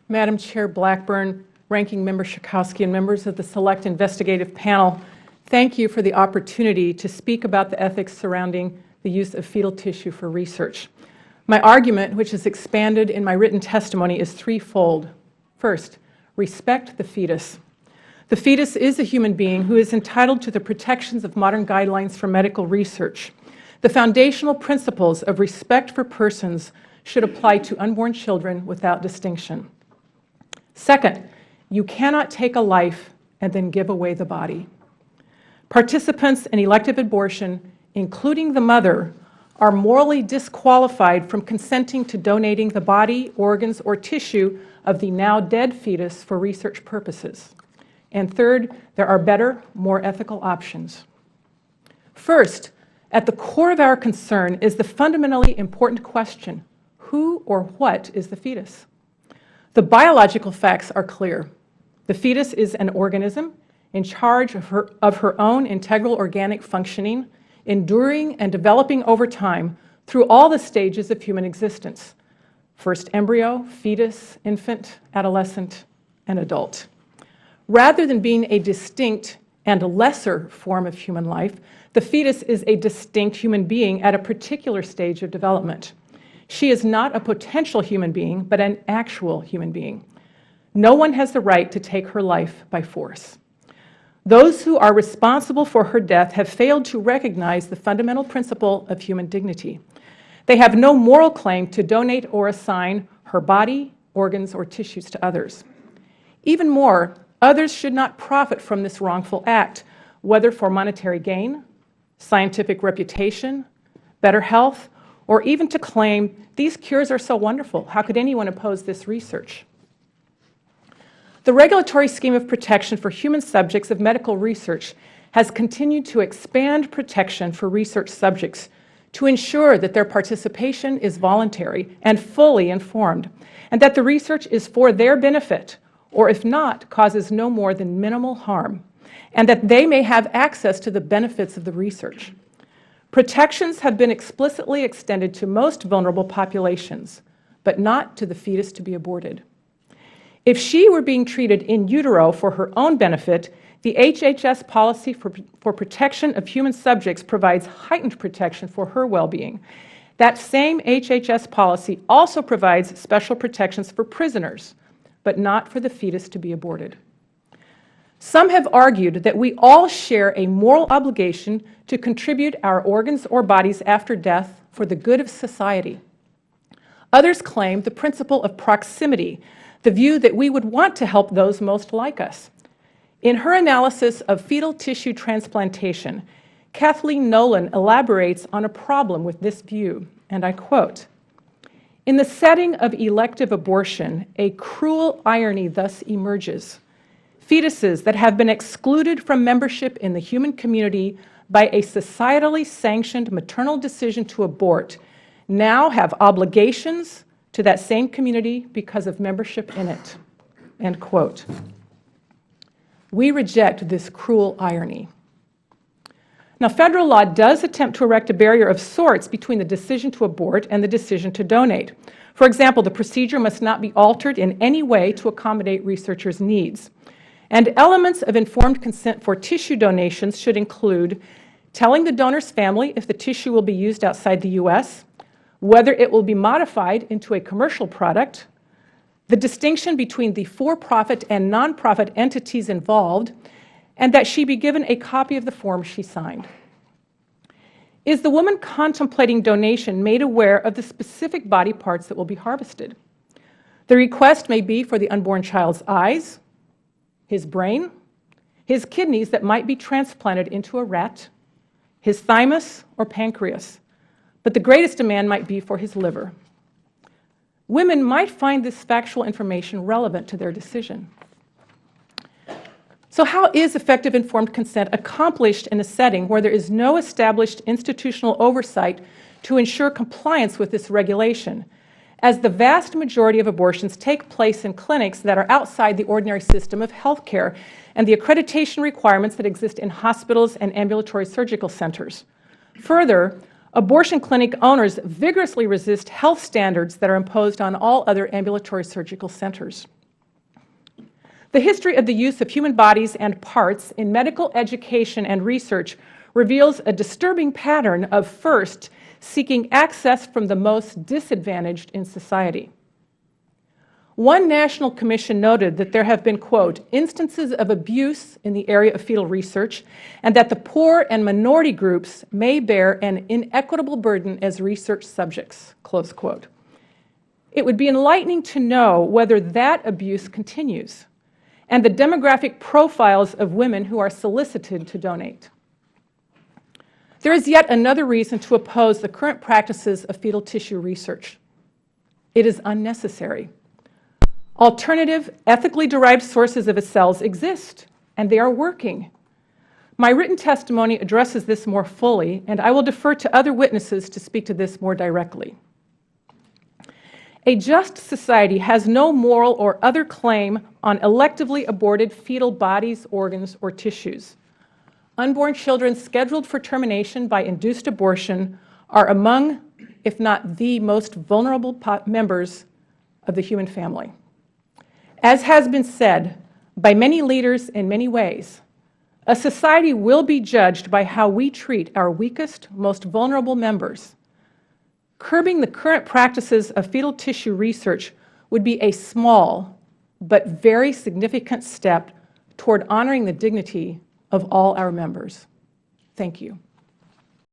Madam Chair Blackburn, Ranking Member Schakowsky, and members of the Select Investigative Panel, thank you for the opportunity to speak about the ethics surrounding the use of fetal tissue for research. My argument, which is expanded in my written testimony, is threefold. First, respect the fetus. The fetus is a human being who is entitled to the protections of modern guidelines for medical research. The foundational principles of respect for persons should apply to unborn children without distinction. Second, you cannot take a life and then give away the body. Participants in elective abortion, including the mother, are morally disqualified from consenting to donating the body, organs, or tissue of the now dead fetus for research purposes. And third, there are better, more ethical options. First, at the core of our concern is the fundamentally important question: who or what is the fetus? The biological facts are clear. The fetus is an organism in charge of her own integral organic functioning, enduring and developing over time through all the stages of human existence: first embryo, fetus, infant, adolescent, and adult. Rather than being a distinct and lesser form of human life, the fetus is a distinct human being at a particular stage of development. She is not a potential human being, but an actual human being. No one has the right to take her life by force. Those who are responsible for her death have failed to recognize the fundamental principle of human dignity. They have no moral claim to donate or assign her body, organs, or tissues to others. Even more, others should not profit from this wrongful act, whether for monetary gain, scientific reputation, better health, or even to claim, these cures are so wonderful, how could anyone oppose this research? The regulatory scheme of protection for human subjects of medical research has continued to expand protection for research subjects to ensure that their participation is voluntary and fully informed, and that the research is for their benefit, or if not, causes no more than minimal harm, and that they may have access to the benefits of the research. Protections have been explicitly extended to most vulnerable populations, but not to the fetus to be aborted. If she were being treated in utero for her own benefit, the HHS policy for protection of human subjects provides heightened protection for her well-being. That same HHS policy also provides special protections for prisoners, but not for the fetus to be aborted. Some have argued that we all share a moral obligation to contribute our organs or bodies after death for the good of society. Others claim the principle of proximity, the view that we would want to help those most like us. In her analysis of fetal tissue transplantation, Kathleen Nolan elaborates on a problem with this view, and I quote, "In the setting of elective abortion, a cruel irony thus emerges. Fetuses that have been excluded from membership in the human community by a societally sanctioned maternal decision to abort now have obligations to that same community because of membership in it." End quote. We reject this cruel irony. Now, federal law does attempt to erect a barrier of sorts between the decision to abort and the decision to donate. For example, the procedure must not be altered in any way to accommodate researchers' needs. And elements of informed consent for tissue donations should include telling the donor's family if the tissue will be used outside the U.S., whether it will be modified into a commercial product, the distinction between the for-profit and nonprofit entities involved, and that she be given a copy of the form she signed. Is the woman contemplating donation made aware of the specific body parts that will be harvested? The request may be for the unborn child's eyes, his brain, his kidneys that might be transplanted into a rat, his thymus or pancreas, but the greatest demand might be for his liver. Women might find this factual information relevant to their decision. So how is effective informed consent accomplished in a setting where there is no established institutional oversight to ensure compliance with this regulation, as the vast majority of abortions take place in clinics that are outside the ordinary system of healthcare and the accreditation requirements that exist in hospitals and ambulatory surgical centers? Further, abortion clinic owners vigorously resist health standards that are imposed on all other ambulatory surgical centers. The history of the use of human bodies and parts in medical education and research reveals a disturbing pattern of first seeking access from the most disadvantaged in society. One national commission noted that there have been, quote, instances of abuse in the area of fetal research, and that the poor and minority groups may bear an inequitable burden as research subjects, close quote. It would be enlightening to know whether that abuse continues, and the demographic profiles of women who are solicited to donate. There is yet another reason to oppose the current practices of fetal tissue research. It is unnecessary. Alternative, ethically derived sources of cells exist, and they are working. My written testimony addresses this more fully, and I will defer to other witnesses to speak to this more directly. A just society has no moral or other claim on electively aborted fetal bodies, organs, or tissues. Unborn children scheduled for termination by induced abortion are among, if not the most vulnerable members of the human family. As has been said by many leaders in many ways, a society will be judged by how we treat our weakest, most vulnerable members. Curbing the current practices of fetal tissue research would be a small but very significant step toward honoring the dignity of all our members. Thank you.